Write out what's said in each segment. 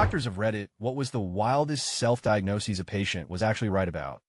Doctors of Reddit, what was the wildest self-diagnoses a patient was actually right about?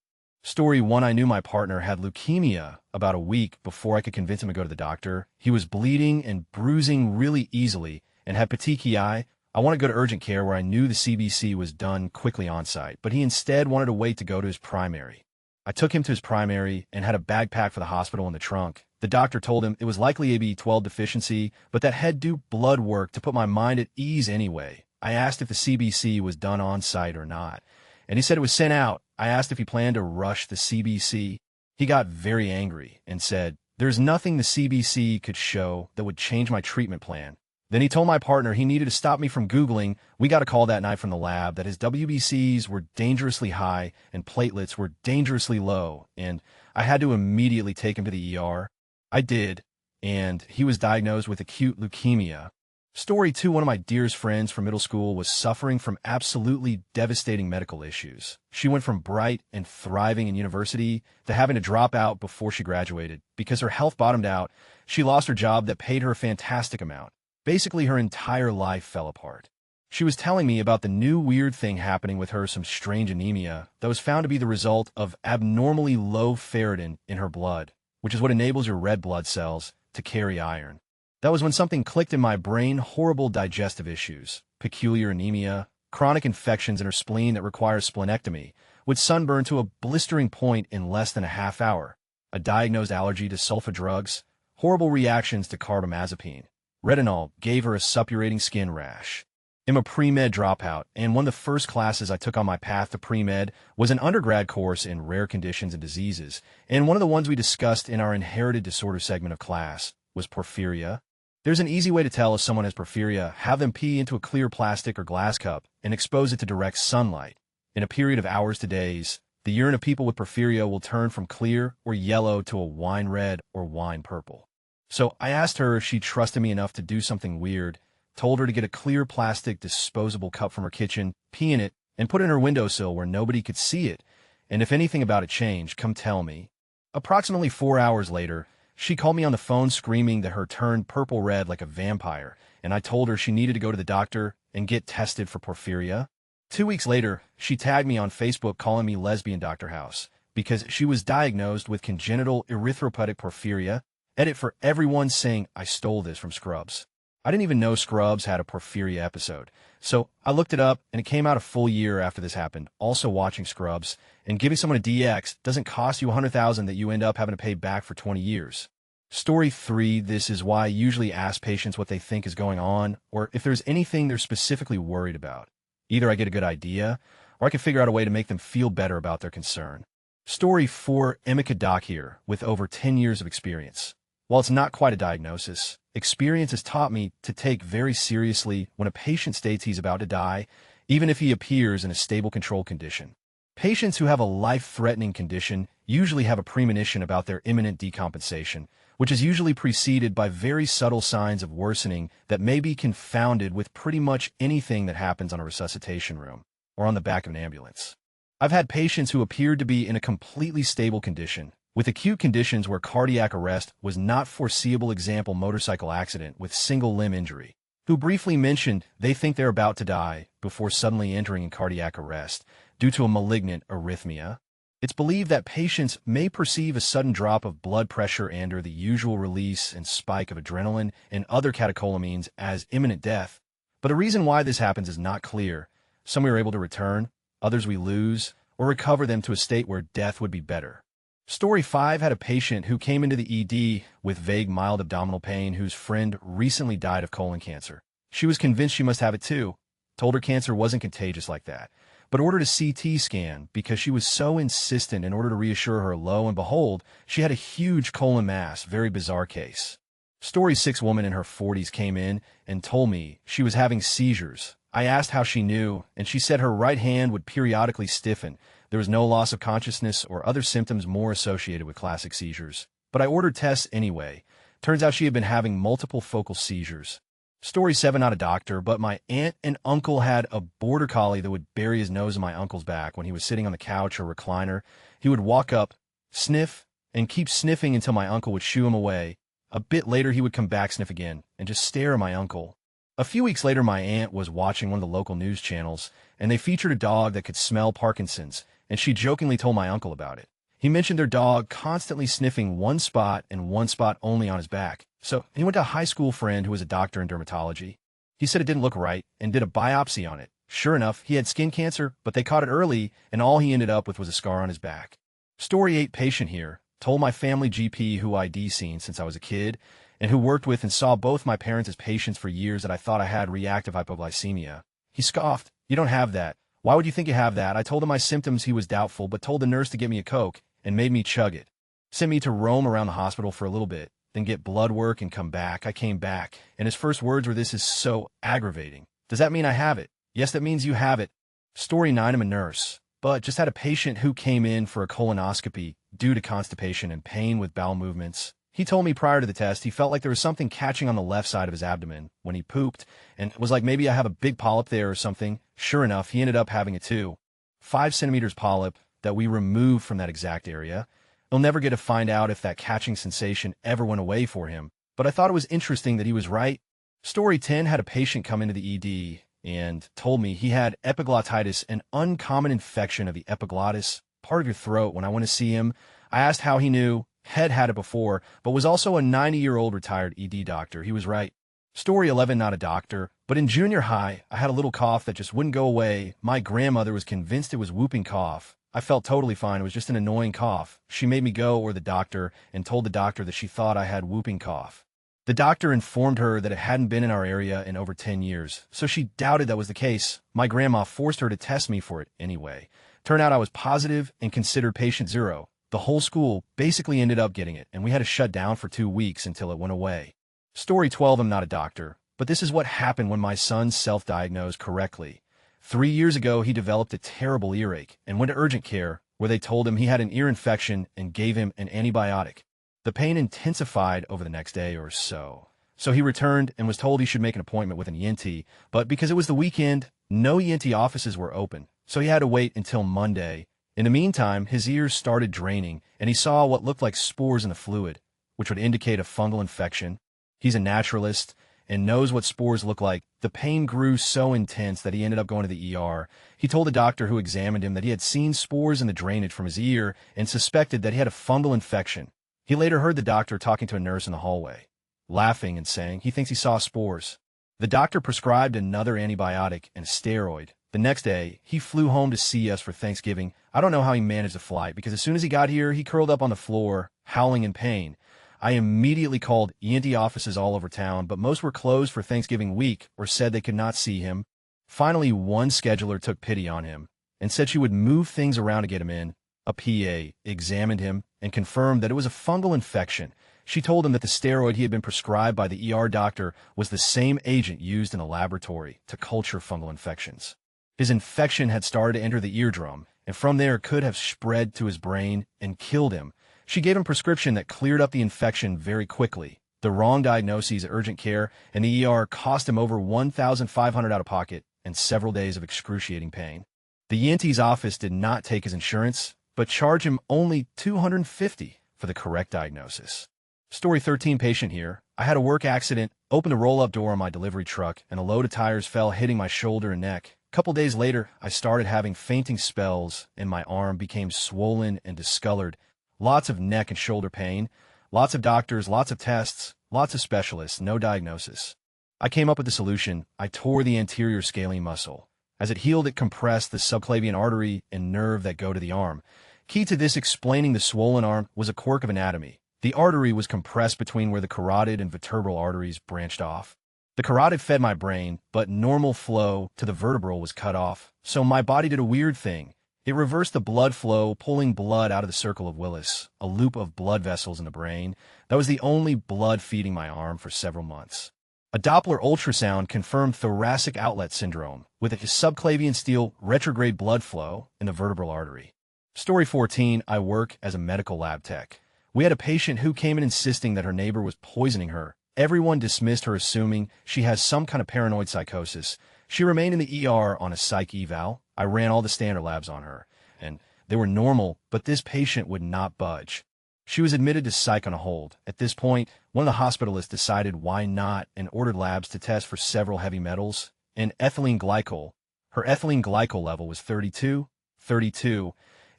Story 1. I knew my partner had leukemia about a week before I could convince him to go to the doctor. He was bleeding and bruising really easily and had petechiae. I wanted to go to urgent care where I knew the CBC was done quickly on site, but he instead wanted to wait to go to his primary. I took him to his primary and had a bag packed for the hospital in the trunk. The doctor told him it was likely AB12 deficiency, but that he'd do blood work to put my mind at ease anyway. I asked if the CBC was done on site or not, and he said it was sent out. I asked if he planned to rush the CBC. He got very angry and said, "There's nothing the CBC could show that would change my treatment plan." Then he told my partner he needed to stop me from Googling. We got a call that night from the lab that his WBCs were dangerously high and platelets were dangerously low, and I had to immediately take him to the ER. I did, and he was diagnosed with acute leukemia. Story 2. One of my dearest friends from middle school was suffering from absolutely devastating medical issues. She went from bright and thriving in university to having to drop out before she graduated because her health bottomed out. She lost her job that paid her a fantastic amount. Basically, her entire life fell apart. She was telling me about the new weird thing happening with her, some strange anemia that was found to be the result of abnormally low ferritin in her blood, which is what enables your red blood cells to carry iron. That was when something clicked in my brain: horrible digestive issues, peculiar anemia, chronic infections in her spleen that require splenectomy, with sunburn to a blistering point in less than a half hour, a diagnosed allergy to sulfa drugs, horrible reactions to carbamazepine. Retinol gave her a suppurating skin rash. I'm a pre-med dropout, and one of the first classes I took on my path to pre-med was an undergrad course in rare conditions and diseases, and one of the ones we discussed in our inherited disorder segment of class was porphyria. There's an easy way to tell if someone has porphyria: have them pee into a clear plastic or glass cup and expose it to direct sunlight. In a period of hours to days, the urine of people with porphyria will turn from clear or yellow to a wine red or wine purple. So I asked her if she trusted me enough to do something weird, told her to get a clear plastic disposable cup from her kitchen, pee in it, and put it in her windowsill where nobody could see it, and if anything about it changed, come tell me. Approximately 4 hours later, she called me on the phone screaming that her turned purple-red like a vampire, and I told her she needed to go to the doctor and get tested for porphyria. 2 weeks later, she tagged me on Facebook calling me lesbian Dr. House because she was diagnosed with congenital erythropoietic porphyria. Edit for everyone saying I stole this from Scrubs. I didn't even know Scrubs had a porphyria episode, so I looked it up, and it came out a full year after this happened. Also watching Scrubs, and giving someone a DX doesn't cost you $100,000 that you end up having to pay back for 20 years. Story 3. This is why I usually ask patients what they think is going on, or if there's anything they're specifically worried about. Either I get a good idea, or I can figure out a way to make them feel better about their concern. Story 4. Emeka Doc here, with over 10 years of experience. While it's not quite a diagnosis, experience has taught me to take very seriously when a patient states he's about to die, even if he appears in a stable control condition. Patients who have a life-threatening condition usually have a premonition about their imminent decompensation, which is usually preceded by very subtle signs of worsening that may be confounded with pretty much anything that happens on a resuscitation room or on the back of an ambulance. I've had patients who appeared to be in a completely stable condition, with acute conditions where cardiac arrest was not foreseeable, example motorcycle accident with single limb injury, who briefly mentioned they think they're about to die before suddenly entering in cardiac arrest due to a malignant arrhythmia. It's believed that patients may perceive a sudden drop of blood pressure and/or the usual release and spike of adrenaline and other catecholamines as imminent death, but the reason why this happens is not clear. Some we are able to return, others we lose, or recover them to a state where death would be better. Story 5 had a patient who came into the ED with vague mild abdominal pain whose friend recently died of colon cancer. She was convinced she must have it too, told her cancer wasn't contagious like that, but ordered a CT scan because she was so insistent in order to reassure her. Lo and behold, she had a huge colon mass. Very bizarre case. Story 6. Woman in her 40s came in and told me she was having seizures. I asked how she knew, and she said her right hand would periodically stiffen. There was no loss of consciousness or other symptoms more associated with classic seizures. But I ordered tests anyway. Turns out she had been having multiple focal seizures. Story 7. Not a doctor, but my aunt and uncle had a border collie that would bury his nose in my uncle's back when he was sitting on the couch or recliner. He would walk up, sniff, and keep sniffing until my uncle would shoo him away. A bit later he would come back, sniff again, and just stare at my uncle. A few weeks later, my aunt was watching one of the local news channels, and they featured a dog that could smell Parkinson's, and she jokingly told my uncle about it. He mentioned their dog constantly sniffing one spot and one spot only on his back. So he went to a high school friend who was a doctor in dermatology. He said it didn't look right and did a biopsy on it. Sure enough, he had skin cancer, but they caught it early, and all he ended up with was a scar on his back. Story 8 patient here told my family GP, who I'd seen since I was a kid, and who worked with and saw both my parents as patients for years, that I thought I had reactive hypoglycemia. He scoffed. "You don't have that. Why would you think you have that?" I told him my symptoms. He was doubtful, but told the nurse to get me a Coke and made me chug it. Sent me to roam around the hospital for a little bit, then get blood work and come back. I came back, and his first words were, "This is so aggravating." Does that mean I have it? Yes, that means you have it. Story 9, I'm a nurse, but just had a patient who came in for a colonoscopy due to constipation and pain with bowel movements. He told me prior to the test he felt like there was something catching on the left side of his abdomen when he pooped, and was like, maybe I have a big polyp there or something. Sure enough, he ended up having it too. 5 centimeters polyp that we removed from that exact area. He'll never get to find out if that catching sensation ever went away for him, but I thought it was interesting that he was right. Story 10, had a patient come into the ED and told me he had epiglottitis, an uncommon infection of the epiglottis, part of your throat. When I went to see him, I asked how he knew. Had it before, but was also a 90-year-old retired ED doctor. He was right. Story 11, not a doctor, but in junior high, I had a little cough that just wouldn't go away. My grandmother was convinced it was whooping cough. I felt totally fine. It was just an annoying cough. She made me go to the doctor and told the doctor that she thought I had whooping cough. The doctor informed her that it hadn't been in our area in over 10 years, so she doubted that was the case. My grandma forced her to test me for it anyway. Turned out I was positive and considered patient 0. The whole school basically ended up getting it, and we had to shut down for 2 weeks until it went away. Story 12, I'm not a doctor, but this is what happened when my son self-diagnosed correctly. 3 years ago, he developed a terrible earache and went to urgent care, where they told him he had an ear infection and gave him an antibiotic. The pain intensified over the next day or so. So he returned and was told he should make an appointment with an ENT, but because it was the weekend, no ENT offices were open, so he had to wait until Monday. In the meantime, his ears started draining, and he saw what looked like spores in the fluid, which would indicate a fungal infection. He's a naturalist and knows what spores look like. The pain grew so intense that he ended up going to the ER. He told the doctor who examined him that he had seen spores in the drainage from his ear and suspected that he had a fungal infection. He later heard the doctor talking to a nurse in the hallway, laughing and saying he thinks he saw spores. The doctor prescribed another antibiotic and a steroid. The next day, he flew home to see us for Thanksgiving. I don't know how he managed the flight, because as soon as he got here, he curled up on the floor, howling in pain. I immediately called ENT offices all over town, but most were closed for Thanksgiving week or said they could not see him. Finally, one scheduler took pity on him and said she would move things around to get him in. A PA examined him and confirmed that it was a fungal infection. She told him that the steroid he had been prescribed by the ER doctor was the same agent used in a laboratory to culture fungal infections. His infection had started to enter the eardrum, and from there could have spread to his brain and killed him. She gave him a prescription that cleared up the infection very quickly. The wrong diagnoses at urgent care and the ER cost him over $1,500 out of pocket and several days of excruciating pain. The ENT's office did not take his insurance, but charged him only $250 for the correct diagnosis. Story 13, patient here. I had a work accident, opened a roll-up door on my delivery truck, and a load of tires fell, hitting my shoulder and neck. A couple days later, I started having fainting spells, and my arm became swollen and discolored. Lots of neck and shoulder pain, lots of doctors, lots of tests, lots of specialists, no diagnosis. I came up with a solution. I tore the anterior scalene muscle. As it healed, it compressed the subclavian artery and nerve that go to the arm. Key to this explaining the swollen arm was a quirk of anatomy. The artery was compressed between where the carotid and vertebral arteries branched off. The carotid fed my brain, but normal flow to the vertebral was cut off, so my body did a weird thing. It reversed the blood flow, pulling blood out of the circle of Willis, a loop of blood vessels in the brain. That was the only blood feeding my arm for several months. A Doppler ultrasound confirmed thoracic outlet syndrome, with a subclavian steel retrograde blood flow in the vertebral artery. Story 14, I work as a medical lab tech. We had a patient who came in insisting that her neighbor was poisoning her. Everyone dismissed her, assuming she has some kind of paranoid psychosis. She remained in the ER on a psych eval. I ran all the standard labs on her, and they were normal, but this patient would not budge. She was admitted to psych on a hold. At this point, one of the hospitalists decided why not and ordered labs to test for several heavy metals and ethylene glycol. Her ethylene glycol level was 32.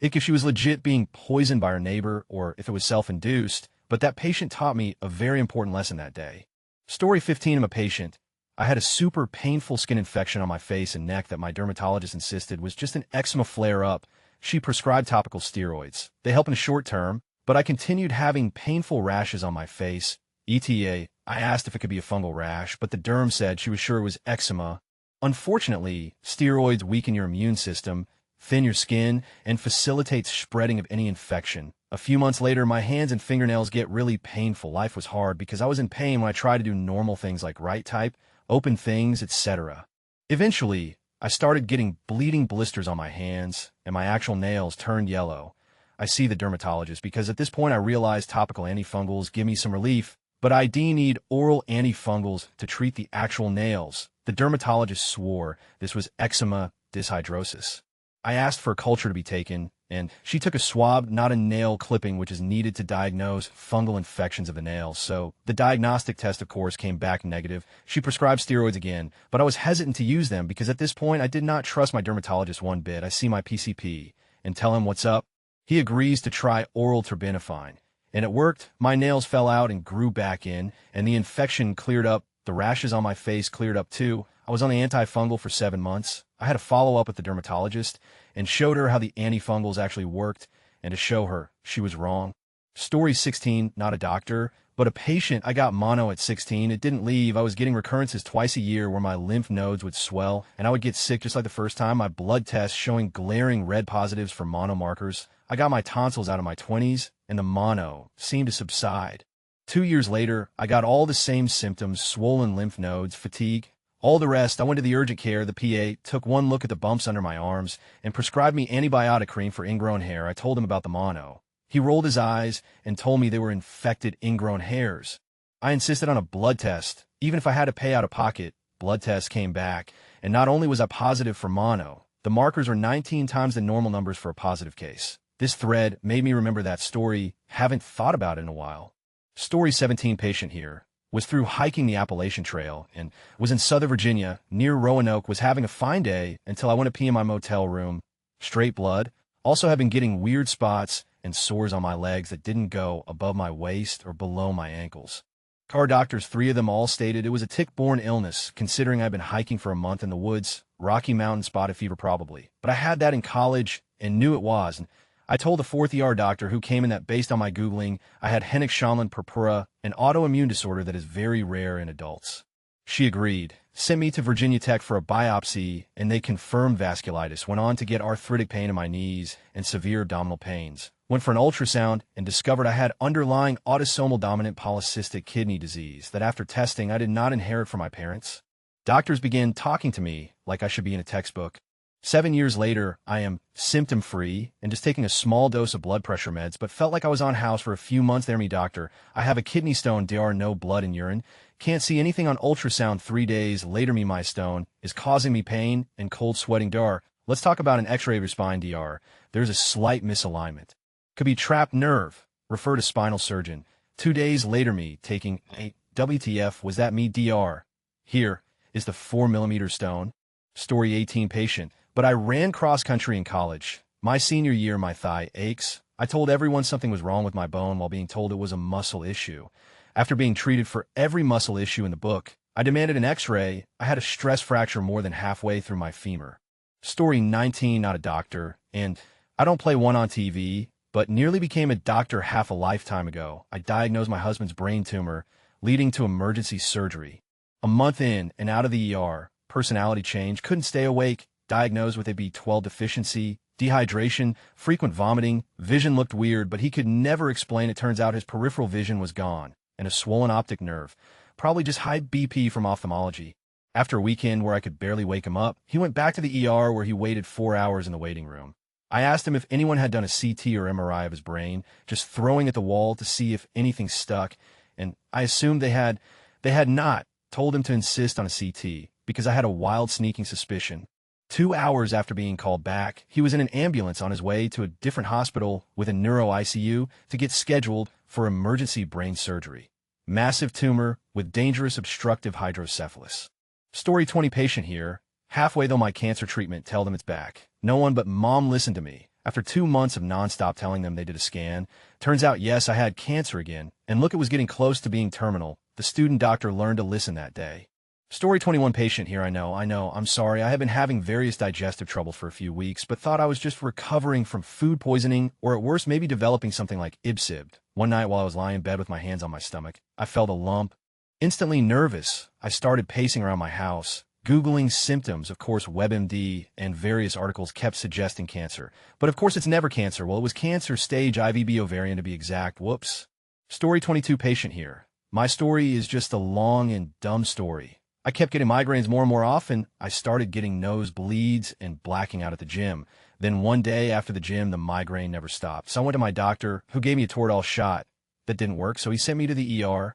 If she was legit being poisoned by her neighbor or if it was self-induced, but that patient taught me a very important lesson that day. Story 15. I'm a patient. I had a super painful skin infection on my face and neck that my dermatologist insisted was just an eczema flare-up. She prescribed topical steroids. They help in the short term, but I continued having painful rashes on my face. ETA, I asked if it could be a fungal rash, but the derm said she was sure it was eczema. Unfortunately, steroids weaken your immune system, thin your skin, and facilitates spreading of any infection. A few months later, my hands and fingernails get really painful. Life was hard because I was in pain when I tried to do normal things like write type, open things, etc. Eventually, I started getting bleeding blisters on my hands, and my actual nails turned yellow. I see the dermatologist because at this point I realized topical antifungals give me some relief, but I need oral antifungals to treat the actual nails. The dermatologist swore this was eczema dyshidrosis. I asked for a culture to be taken, and she took a swab, not a nail clipping, which is needed to diagnose fungal infections of the nails. So the diagnostic test, of course, came back negative. She prescribed steroids again, but I was hesitant to use them because at this point I did not trust my dermatologist one bit. I see my PCP and tell him what's up. He agrees to try oral terbinafine, and it worked. My nails fell out and grew back in, and the infection cleared up. The rashes on my face cleared up too. I was on the antifungal for 7 months. I had a follow-up with the dermatologist and showed her how the antifungals actually worked and to show her she was wrong. Story 16, not a doctor, but a patient. I got mono at 16. It didn't leave. I was getting recurrences twice a year where my lymph nodes would swell and I would get sick just like the first time. My blood tests showing glaring red positives for mono markers. I got my tonsils out of my 20s and the mono seemed to subside. 2 years later, I got all the same symptoms, swollen lymph nodes, fatigue, all the rest. I went to the urgent care. The PA took one look at the bumps under my arms and prescribed me antibiotic cream for ingrown hair. I told him about the mono. He rolled his eyes and told me they were infected ingrown hairs. I insisted on a blood test. Even if I had to pay out of pocket, blood test came back. And not only was I positive for mono, the markers were 19 times the normal numbers for a positive case. This thread made me remember that story. Haven't thought about it in a while. Story 17. Patient here was through hiking the Appalachian Trail and was in Southern Virginia near Roanoke, was having a fine day until I went to pee in my motel room. Straight blood. Also have been getting weird spots and sores on my legs that didn't go above my waist or below my ankles. Car doctors, 3 of them all stated it was a tick-borne illness, considering I've been hiking for a month in the woods. Rocky Mountain spotted fever probably. But I had that in college and knew it was. And I told the 4th ER doctor who came in that based on my Googling, I had Hennig-Schönlein purpura, an autoimmune disorder that is very rare in adults. She agreed, sent me to Virginia Tech for a biopsy, and they confirmed vasculitis, went on to get arthritic pain in my knees and severe abdominal pains. Went for an ultrasound and discovered I had underlying autosomal dominant polycystic kidney disease that after testing I did not inherit from my parents. Doctors began talking to me like I should be in a textbook. 7 years later, I am symptom-free and just taking a small dose of blood pressure meds, but felt like I was on house for a few months there. Me doctor, I have a kidney stone, there are no blood in urine. Can't see anything on ultrasound. 3 days later, my stone is causing me pain and cold sweating. Dar, let's talk about an x-ray of your spine. Dr. There's a slight misalignment. Could be trapped nerve. Refer to spinal surgeon. 2 days later, me taking a WTF, was that me? Dr. Here is the 4mm stone. Story 18. Patient. But I ran cross-country in college. My senior year, my thigh aches. I told everyone something was wrong with my bone while being told it was a muscle issue. After being treated for every muscle issue in the book, I demanded an x-ray. I had a stress fracture more than halfway through my femur. Story 19. Not a doctor, and I don't play one on TV, but nearly became a doctor half a lifetime ago. I diagnosed my husband's brain tumor, leading to emergency surgery. A month in and out of the ER, personality change, couldn't stay awake, diagnosed with a B12 deficiency, dehydration, frequent vomiting, vision looked weird, but he could never explain. It turns out his peripheral vision was gone, and a swollen optic nerve, probably just high BP from ophthalmology. After a weekend where I could barely wake him up, he went back to the ER where he waited 4 hours in the waiting room. I asked him if anyone had done a CT or MRI of his brain, just throwing at the wall to see if anything stuck, and I assumed they had not. Told him to insist on a CT, because I had a wild sneaking suspicion. 2 hours after being called back, he was in an ambulance on his way to a different hospital with a neuro ICU to get scheduled for emergency brain surgery. Massive tumor with dangerous obstructive hydrocephalus. Story 20 patient here. Halfway though my cancer treatment, tell them it's back. No one but mom listened to me. After 2 months of nonstop telling them they did a scan, turns out yes, I had cancer again, and look, it was getting close to being terminal. The student doctor learned to listen that day. Story 21 patient here. I know, I'm sorry. I have been having various digestive trouble for a few weeks, but thought I was just recovering from food poisoning, or at worst maybe developing something like IBSID. One night while I was lying in bed with my hands on my stomach, I felt a lump. Instantly nervous, I started pacing around my house, Googling symptoms. Of course, WebMD and various articles kept suggesting cancer. But of course it's never cancer. Well, it was cancer stage IVB ovarian to be exact. Whoops. Story 22 patient here. My story is just a long and dumb story. I kept getting migraines more and more often. I started getting nosebleeds and blacking out at the gym. Then one day after the gym, the migraine never stopped. So I went to my doctor, who gave me a Toradol shot. That didn't work, so he sent me to the ER.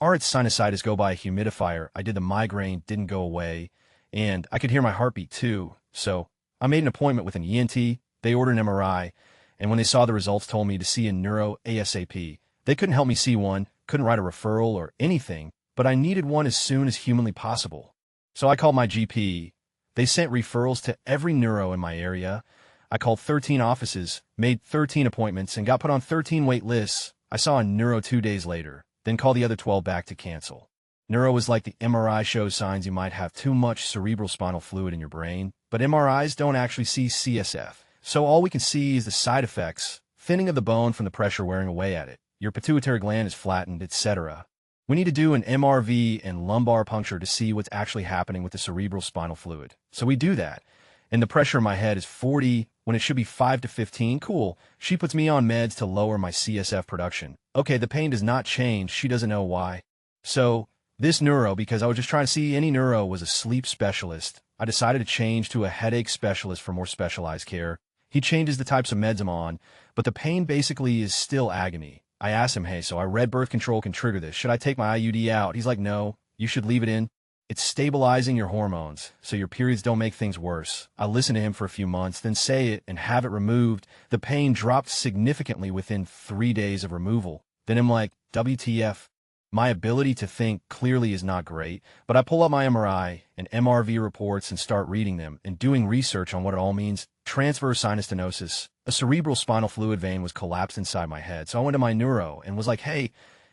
It's sinusitis, go by a humidifier. I did the migraine, didn't go away, and I could hear my heartbeat too. So I made an appointment with an ENT. They ordered an MRI, and when they saw the results, told me to see a neuro ASAP. They couldn't help me see one, couldn't write a referral or anything, but I needed one as soon as humanly possible. So I called my GP. They sent referrals to every neuro in my area. I called 13 offices, made 13 appointments, and got put on 13 wait lists. I saw a neuro 2 days later, then called the other 12 back to cancel. Neuro is like the MRI shows signs you might have too much cerebral spinal fluid in your brain, but MRIs don't actually see CSF. So all we can see is the side effects, thinning of the bone from the pressure wearing away at it. Your pituitary gland is flattened, etc. We need to do an MRV and lumbar puncture to see what's actually happening with the cerebral spinal fluid. So we do that, and the pressure in my head is 40 when it should be 5 to 15. Cool. She puts me on meds to lower my CSF production. Okay, the pain does not change. She doesn't know why. So this neuro, because I was just trying to see any neuro, was a sleep specialist. I decided to change to a headache specialist for more specialized care. He changes the types of meds I'm on, but the pain basically is still agony. I asked him, hey, so I read birth control can trigger this. Should I take my IUD out? He's like, no, you should leave it in. It's stabilizing your hormones, so your periods don't make things worse. I listened to him for a few months, then say it and have it removed. The pain dropped significantly within 3 days of removal. Then I'm like, WTF? My ability to think clearly is not great, but I pull up my MRI and MRV reports and start reading them and doing research on what it all means. Transverse sinus stenosis. A cerebral spinal fluid vein was collapsed inside my head. So I went to my neuro and was like, hey,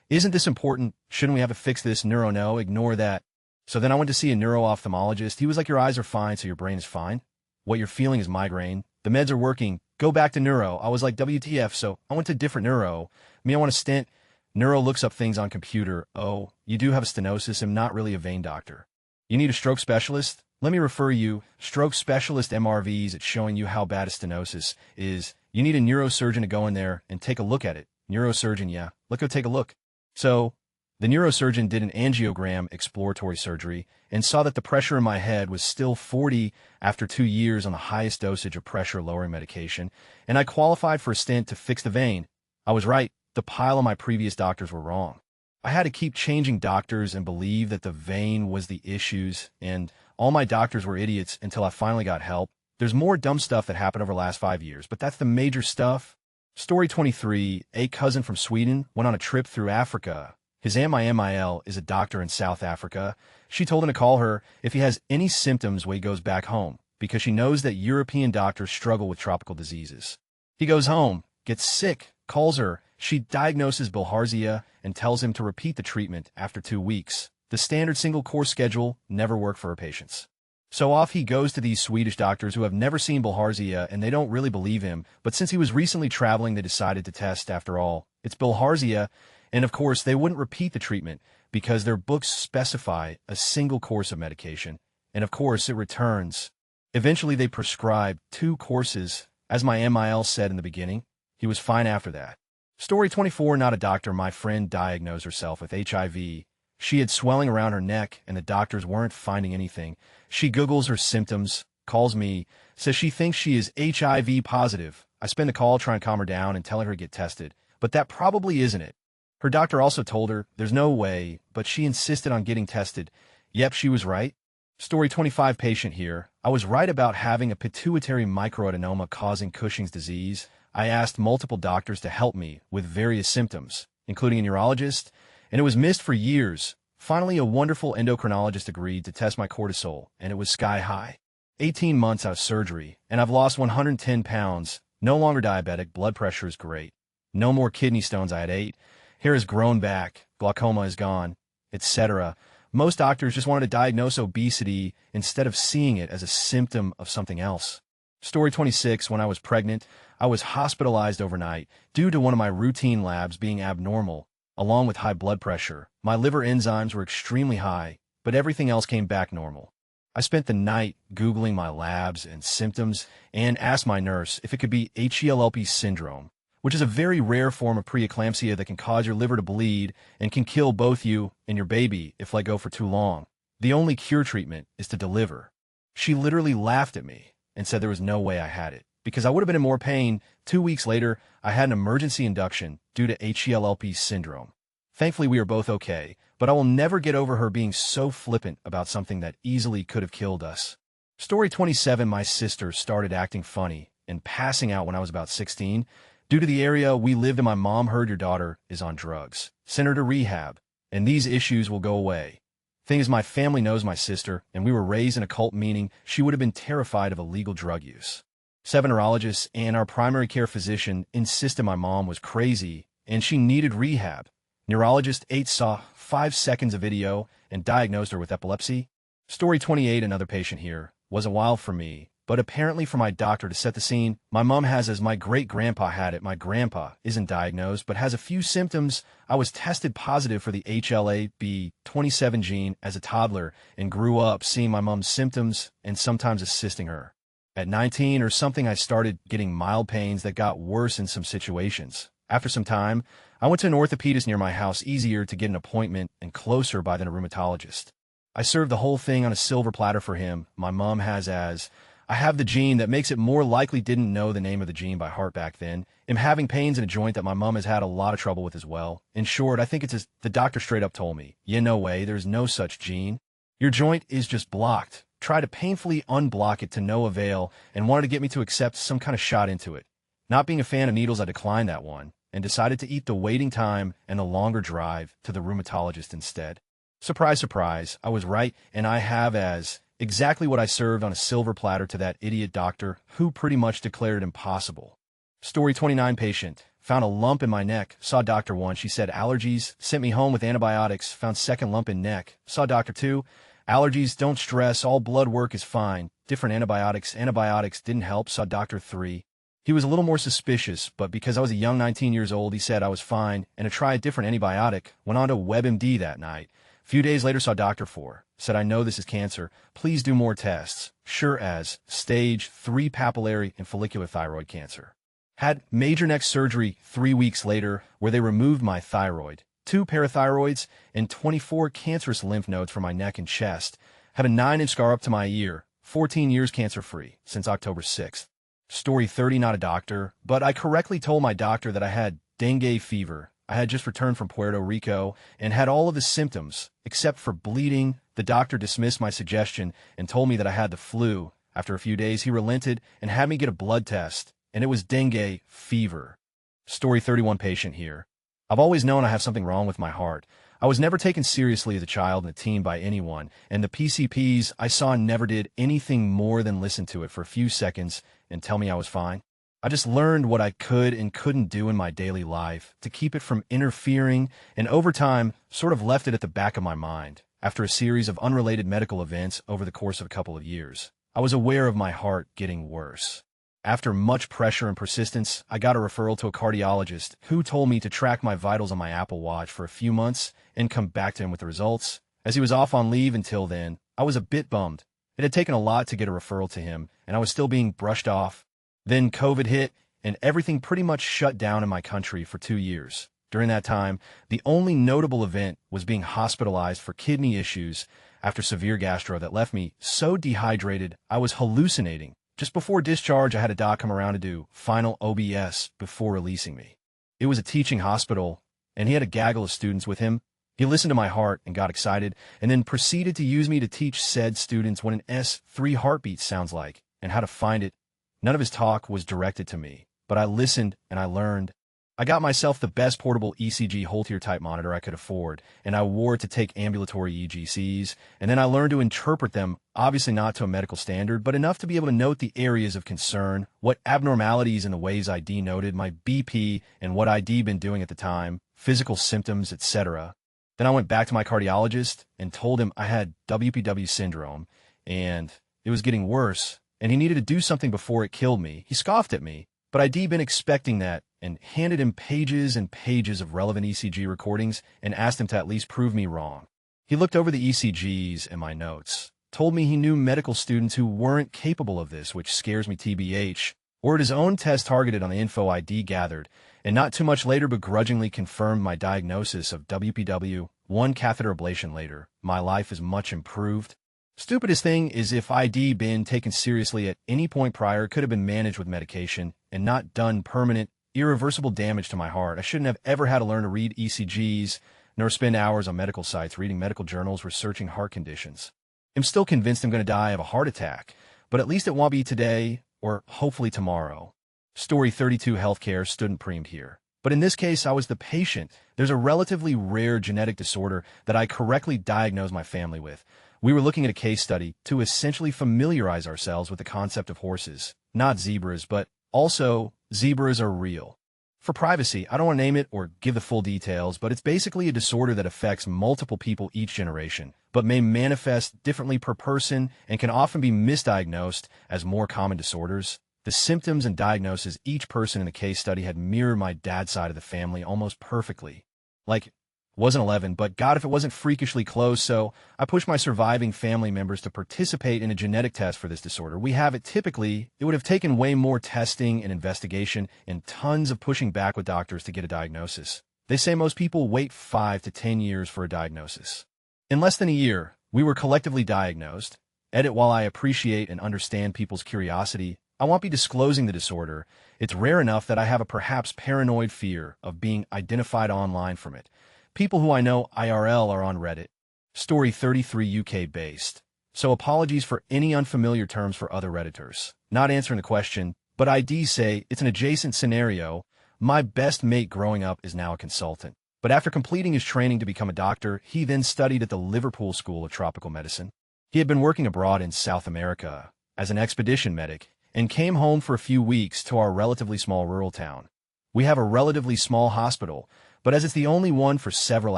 isn't this important? Shouldn't we have to fix this? Neuro, no, ignore that. So then I went to see a neuro-ophthalmologist. He was like, your eyes are fine, so your brain is fine. What you're feeling is migraine. The meds are working. Go back to neuro. I was like, WTF? So I went to different neuro. I want a stent. Neuro looks up things on computer. Oh, you do have a stenosis. I'm not really a vein doctor. You need a stroke specialist? Let me refer you. Stroke specialist MRVs, it's showing you how bad a stenosis is. You need a neurosurgeon to go in there and take a look at it. Neurosurgeon, yeah. Let's go take a look. So the neurosurgeon did an angiogram exploratory surgery and saw that the pressure in my head was still 40 after 2 years on the highest dosage of pressure-lowering medication, and I qualified for a stent to fix the vein. I was right. The pile of my previous doctors were wrong. I had to keep changing doctors and believe that the vein was the issues, and all my doctors were idiots until I finally got help. There's more dumb stuff that happened over the last 5 years, but that's the major stuff. Story 23, a cousin from Sweden went on a trip through Africa. His Aunt MIL is a doctor in South Africa. She told him to call her if he has any symptoms when he goes back home, because she knows that European doctors struggle with tropical diseases. He goes home, gets sick, calls her. She diagnoses bilharzia and tells him to repeat the treatment after 2 weeks. The standard single-course schedule never worked for her patients. So off he goes to these Swedish doctors who have never seen bilharzia, and they don't really believe him, but since he was recently traveling, they decided to test after all. It's bilharzia, and of course they wouldn't repeat the treatment because their books specify a single course of medication, and of course it returns. Eventually they prescribed 2 courses. As my MIL said in the beginning, he was fine after that. Story 24, not a doctor. My friend diagnosed herself with HIV. She had swelling around her neck, and the doctors weren't finding anything. She Googles her symptoms, calls me, says she thinks she is HIV positive. I spend a call trying to calm her down and telling her to get tested, but that probably isn't it. Her doctor also told her there's no way, but she insisted on getting tested. Yep, she was right. Story 25 patient here. I was right about having a pituitary microadenoma causing Cushing's disease. I asked multiple doctors to help me with various symptoms, including a neurologist, and it was missed for years. Finally, a wonderful endocrinologist agreed to test my cortisol, and it was sky high. 18 months out of surgery, and I've lost 110 pounds. No longer diabetic, blood pressure is great. No more kidney stones, I had 8. Hair has grown back, glaucoma is gone, etc. Most doctors just wanted to diagnose obesity instead of seeing it as a symptom of something else. Story 26, when I was pregnant, I was hospitalized overnight due to one of my routine labs being abnormal, along with high blood pressure. My liver enzymes were extremely high, but everything else came back normal. I spent the night Googling my labs and symptoms and asked my nurse if it could be HELLP syndrome, which is a very rare form of preeclampsia that can cause your liver to bleed and can kill both you and your baby if let go for too long. The only cure treatment is to deliver. She literally laughed at me and said there was no way I had it, because I would have been in more pain. 2 weeks later, I had an emergency induction due to HELLP syndrome. Thankfully, we are both okay, but I will never get over her being so flippant about something that easily could have killed us. Story 27, my sister started acting funny and passing out when I was about 16. Due to the area we lived in, my mom heard your daughter is on drugs. Send her to rehab, and these issues will go away. Thing is, my family knows my sister, and we were raised in a cult, meaning she would have been terrified of illegal drug use. 7 neurologists and our primary care physician insisted my mom was crazy and she needed rehab. Neurologist 8 saw 5 seconds of video and diagnosed her with epilepsy. Story 28, another patient here. Wasn't wild for me, but apparently for my doctor to set the scene. My mom has, as my great-grandpa had it. My grandpa isn't diagnosed, but has a few symptoms. I was tested positive for the HLA-B27 gene as a toddler and grew up seeing my mom's symptoms and sometimes assisting her. At 19 or something, I started getting mild pains that got worse in some situations. After some time, I went to an orthopedist near my house, easier to get an appointment and closer by than a rheumatologist. I served the whole thing on a silver platter for him. My mom has, as I have the gene that makes it more likely. Didn't know the name of the gene by heart back then. Am having pains in a joint that my mom has had a lot of trouble with as well. In short, I think it's as the doctor straight up told me, yeah, no way, there's no such gene. Your joint is just blocked. Try to painfully unblock it to no avail, and wanted to get me to accept some kind of shot into it. Not being a fan of needles, I declined that one and decided to eat the waiting time and the longer drive to the rheumatologist instead. Surprise, surprise, I was right, and I have as exactly what I served on a silver platter to that idiot doctor who pretty much declared it impossible. Story 29, patient. Found a lump in my neck. Saw doctor 1. She said allergies. Sent me home with antibiotics. Found second lump in neck. Saw doctor 2. Allergies, don't stress, all blood work is fine. Different antibiotics. Antibiotics didn't help. Saw doctor 3. He was a little more suspicious, but because I was a young 19 years old, he said I was fine, and to try a different antibiotic. Went on to WebMD that night. A few days later, saw doctor 4. Said, I know this is cancer. Please do more tests. Sure as. Stage 3 papillary and follicular thyroid cancer. Had major neck surgery 3 weeks later, where they removed my thyroid, 2 parathyroids, and 24 cancerous lymph nodes from my neck and chest. Have a 9-inch scar up to my ear. 14 years cancer-free since October 6th. Story 30, not a doctor, but I correctly told my doctor that I had dengue fever. I had just returned from Puerto Rico and had all of the symptoms, except for bleeding. The doctor dismissed my suggestion and told me that I had the flu. After a few days, he relented and had me get a blood test, and it was dengue fever. Story 31, patient here. I've always known I have something wrong with my heart. I was never taken seriously as a child and a teen by anyone, and the PCPs I saw never did anything more than listen to it for a few seconds and tell me I was fine. I just learned what I could and couldn't do in my daily life to keep it from interfering, and over time sort of left it at the back of my mind. After a series of unrelated medical events over the course of a couple of years, I was aware of my heart getting worse. After much pressure and persistence, I got a referral to a cardiologist who told me to track my vitals on my Apple Watch for a few months and come back to him with the results. As he was off on leave until then, I was a bit bummed. It had taken a lot to get a referral to him, and I was still being brushed off. Then COVID hit, and everything pretty much shut down in my country for 2 years. During that time, the only notable event was being hospitalized for kidney issues after severe gastro that left me so dehydrated I was hallucinating. Just before discharge, I had a doc come around to do final OBS before releasing me. It was a teaching hospital, and he had a gaggle of students with him. He listened to my heart and got excited, and then proceeded to use me to teach said students what an S3 heartbeat sounds like and how to find it. None of his talk was directed to me, but I listened and I learned. I got myself the best portable ECG Holter type monitor I could afford, and I wore it to take ambulatory EGCs, and then I learned to interpret them, obviously not to a medical standard, but enough to be able to note the areas of concern, what abnormalities in the ways ID noted, my BP, and what ID been doing at the time, physical symptoms, etc. Then I went back to my cardiologist and told him I had WPW syndrome, and it was getting worse, and he needed to do something before it killed me. He scoffed at me, but I'd been expecting that, and handed him pages and pages of relevant ECG recordings and asked him to at least prove me wrong. He looked over the ECGs and my notes, told me he knew medical students who weren't capable of this, which scares me TBH, ordered his own test targeted on the info ID gathered, and not too much later begrudgingly confirmed my diagnosis of WPW. One catheter ablation later, my life is much improved. Stupidest thing is if ID been taken seriously at any point prior, could have been managed with medication and not done permanent, irreversible damage to my heart. I shouldn't have ever had to learn to read ECGs, nor spend hours on medical sites reading medical journals researching heart conditions. I'm still convinced I'm going to die of a heart attack, but at least it won't be today or hopefully tomorrow. Story 32 healthcare student premed here. But in this case, I was the patient. There's a relatively rare genetic disorder that I correctly diagnosed my family with. We were looking at a case study to essentially familiarize ourselves with the concept of horses, not zebras, but also zebras are real. For privacy, I don't want to name it or give the full details, but it's basically a disorder that affects multiple people each generation, but may manifest differently per person and can often be misdiagnosed as more common disorders. The symptoms and diagnoses each person in the case study had mirrored my dad's side of the family almost perfectly. Like, wasn't 11, but God, if it wasn't freakishly close, so I pushed my surviving family members to participate in a genetic test for this disorder. We have it typically. It would have taken way more testing and investigation and tons of pushing back with doctors to get a diagnosis. They say most people wait 5 to 10 years for a diagnosis. In less than a year, we were collectively diagnosed. Edit: while I appreciate and understand people's curiosity, I won't be disclosing the disorder. It's rare enough that I have a perhaps paranoid fear of being identified online from it. People who I know IRL are on Reddit. Story 33 UK based. So apologies for any unfamiliar terms for other Redditors. Not answering the question, but IDs say it's an adjacent scenario. My best mate growing up is now a consultant. But after completing his training to become a doctor, he then studied at the Liverpool School of Tropical Medicine. He had been working abroad in South America as an expedition medic and came home for a few weeks to our relatively small rural town. We have a relatively small hospital, but as it's the only one for several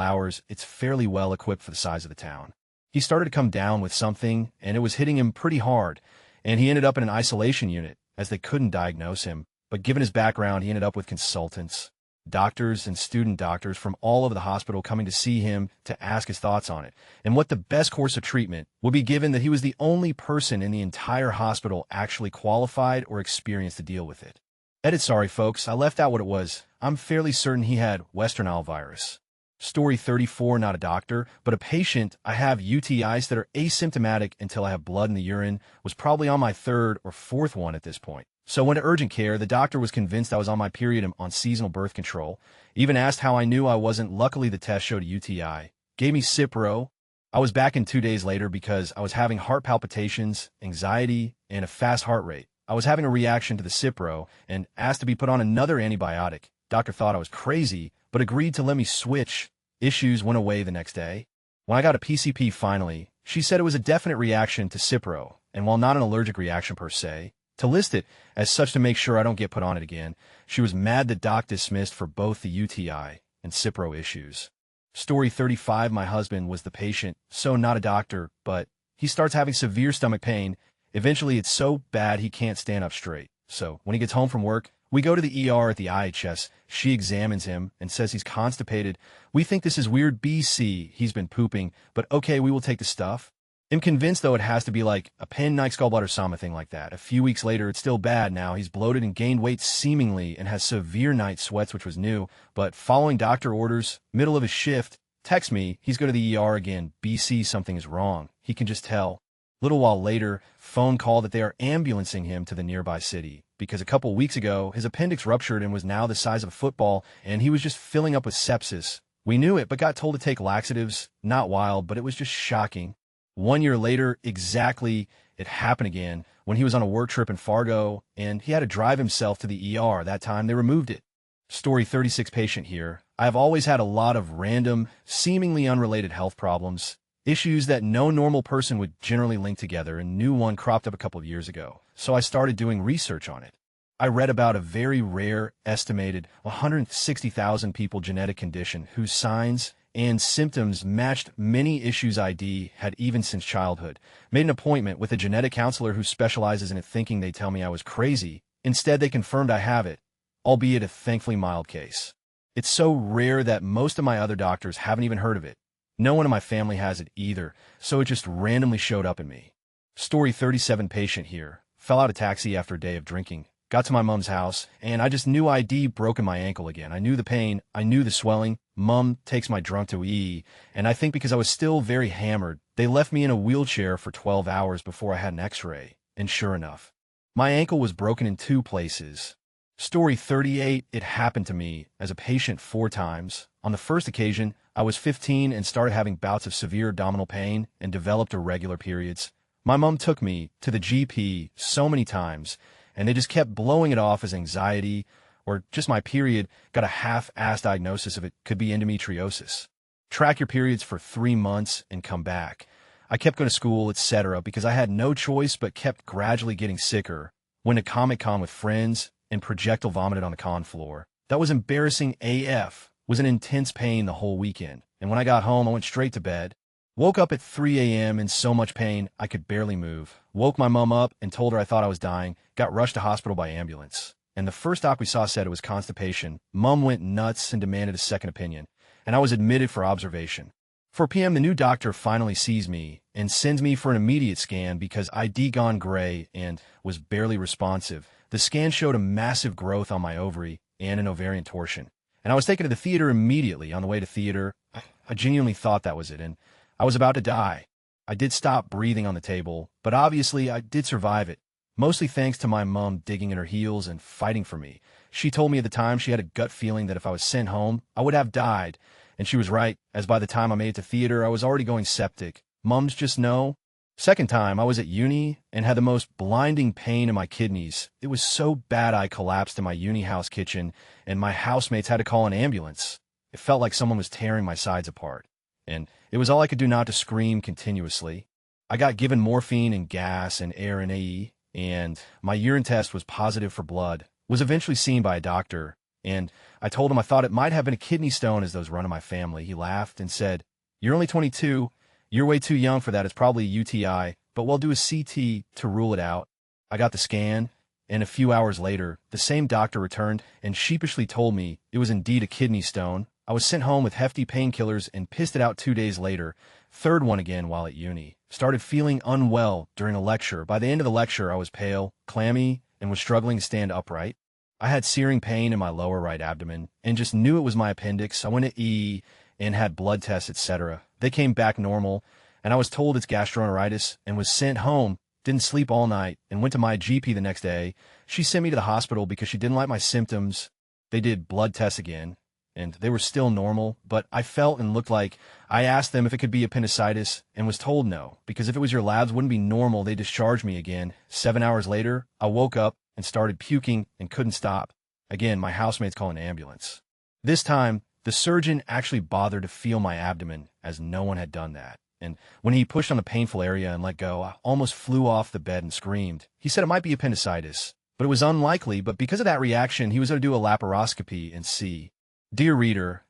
hours, it's fairly well equipped for the size of the town. He started to come down with something, and it was hitting him pretty hard, and he ended up in an isolation unit, as they couldn't diagnose him. But given his background, he ended up with consultants, doctors, and student doctors from all over the hospital coming to see him to ask his thoughts on it, and what the best course of treatment would be, given that he was the only person in the entire hospital actually qualified or experienced to deal with it. Edit: sorry folks, I left out what it was. I'm fairly certain he had Western Isle virus. Story 34, not a doctor, but a patient. I have UTIs that are asymptomatic until I have blood in the urine, was probably on my 3rd or 4th one at this point. So went to urgent care. The doctor was convinced I was on my period and on seasonal birth control. Even asked how I knew I wasn't. Luckily, the test showed a UTI. Gave me Cipro. I was back in 2 days later because I was having heart palpitations, anxiety, and a fast heart rate. I was having a reaction to the Cipro and asked to be put on another antibiotic. Doctor thought I was crazy, but agreed to let me switch. Issues went away the next day. When I got a PCP finally, she said it was a definite reaction to Cipro, and while not an allergic reaction per se, to list it as such to make sure I don't get put on it again. She was mad that doc dismissed for both the UTI and Cipro issues. Story 35, my husband was the patient, so not a doctor, but he starts having severe stomach pain. Eventually, it's so bad he can't stand up straight. So when he gets home from work, we go to the ER at the IHS. She examines him and says he's constipated. We think this is weird BC. He's been pooping, but okay, we will take the stuff. I'm convinced, though, it has to be like a appendix, gallbladder, something like that. A few weeks later, it's still bad now. He's bloated and gained weight seemingly and has severe night sweats, which was new. But following doctor orders, middle of his shift, text me, he's go to the ER again. BC, something is wrong. He can just tell. Little while later, phone call that they are ambulancing him to the nearby city because a couple weeks ago, his appendix ruptured and was now the size of a football, and he was just filling up with sepsis. We knew it, but got told to take laxatives. Not wild, but it was just shocking. 1 year later, exactly, it happened again when he was on a work trip in Fargo, and he had to drive himself to the ER. That time, they removed it. Story 36 patient here. I have always had a lot of random, seemingly unrelated health problems, issues that no normal person would generally link together, and new one cropped up a couple of years ago. So I started doing research on it. I read about a very rare, estimated 160,000 people genetic condition whose signs and symptoms matched many issues ID had even since childhood. Made an appointment with a genetic counselor who specializes in it, thinking they'd tell me I was crazy. Instead, they confirmed I have it, albeit a thankfully mild case. It's so rare that most of my other doctors haven't even heard of it. No one in my family has it either, so it just randomly showed up in me. Story 37 patient here. Fell out of taxi after a day of drinking. Got to my mom's house, and I just knew I'd broken my ankle again. I knew the pain. I knew the swelling. Mom takes my drunk to EE, and I think because I was still very hammered, they left me in a wheelchair for 12 hours before I had an x-ray. And sure enough, my ankle was broken in 2 places. Story 38, it happened to me as a patient 4 times. On the first occasion, I was 15 and started having bouts of severe abdominal pain and developed irregular periods. My mom took me to the GP so many times, and they just kept blowing it off as anxiety or just my period. Got a half-assed diagnosis of it could be endometriosis. Track your periods for 3 months and come back. I kept going to school, etc., because I had no choice but kept gradually getting sicker. Went to Comic-Con with friends and projectile vomited on the con floor. That was embarrassing AF. Was in intense pain the whole weekend. And when I got home, I went straight to bed. Woke up at 3 a.m. in so much pain, I could barely move. Woke my mom up and told her I thought I was dying. Got rushed to hospital by ambulance. And the first doc we saw said it was constipation. Mom went nuts and demanded a second opinion. And I was admitted for observation. 4 p.m. the new doctor finally sees me and sends me for an immediate scan because I'd gone gray and was barely responsive. The scan showed a massive growth on my ovary and an ovarian torsion. And I was taken to the theater immediately. On the way to theater, I genuinely thought that was it, and I was about to die. I did stop breathing on the table, but obviously I did survive it, mostly thanks to my mom digging in her heels and fighting for me. She told me at the time she had a gut feeling that if I was sent home, I would have died, and she was right, as by the time I made it to theater, I was already going septic. Moms just know. Second time, I was at uni and had the most blinding pain in my kidneys. It was so bad I collapsed in my uni house kitchen, and my housemates had to call an ambulance. It felt like someone was tearing my sides apart, and it was all I could do not to scream continuously. I got given morphine and gas and air and AE, and my urine test was positive for blood. Was eventually seen by a doctor, and I told him I thought it might have been a kidney stone as those run in my family. He laughed and said, "You're only 22. You're way too young for that. It's probably a UTI, but we'll do a CT to rule it out." I got the scan, and a few hours later, the same doctor returned and sheepishly told me it was indeed a kidney stone. I was sent home with hefty painkillers and pissed it out 2 days later. Third one again while at uni. Started feeling unwell during a lecture. By the end of the lecture, I was pale, clammy, and was struggling to stand upright. I had searing pain in my lower right abdomen and just knew it was my appendix. I went to EE and had blood tests, etc. They came back normal, and I was told it's gastroenteritis and was sent home. Didn't sleep all night and went to my GP the next day. She sent me to the hospital because she didn't like my symptoms. They did blood tests again, and they were still normal, but I felt and looked like I asked them if it could be appendicitis and was told no, because if it was your labs wouldn't be normal, they discharged me again. 7 hours later, I woke up and started puking and couldn't stop. Again, my housemates called an ambulance. This time, the surgeon actually bothered to feel my abdomen, as no one had done that. And when he pushed on the painful area and let go, I almost flew off the bed and screamed. He said it might be appendicitis, but it was unlikely, but because of that reaction, he was going to do a laparoscopy and see. Dear reader,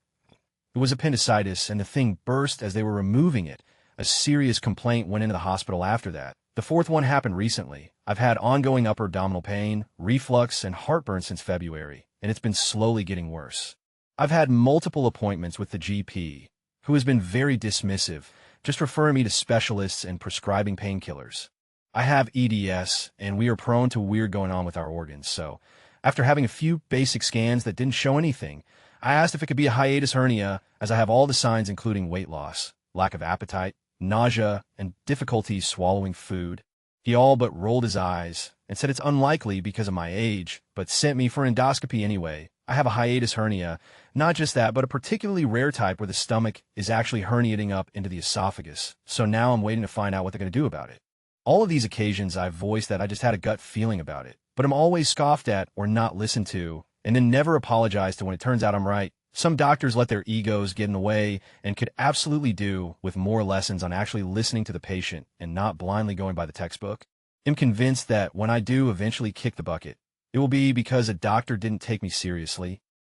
it was appendicitis, and the thing burst as they were removing it. A serious complaint went into the hospital after that. The 4th one happened recently. I've had ongoing upper abdominal pain, reflux, and heartburn since February, and it's been slowly getting worse. I've had multiple appointments with the GP, who has been very dismissive, just referring me to specialists and prescribing painkillers. I have EDS, and we are prone to weird going on with our organs, so after having a few basic scans that didn't show anything, I asked if it could be a hiatus hernia, as I have all the signs including weight loss, lack of appetite, nausea, and difficulties swallowing food. He all but rolled his eyes and said it's unlikely because of my age, but sent me for endoscopy anyway. I have a hiatus hernia. Not just that, but a particularly rare type where the stomach is actually herniating up into the esophagus. So now I'm waiting to find out what they're going to do about it. All of these occasions I've voiced that I just had a gut feeling about it, but I'm always scoffed at or not listened to, and then never apologize to when it turns out I'm right. Some doctors let their egos get in the way and could absolutely do with more lessons on actually listening to the patient and not blindly going by the textbook. I'm convinced that when I do eventually kick the bucket, it will be because a doctor didn't take me seriously,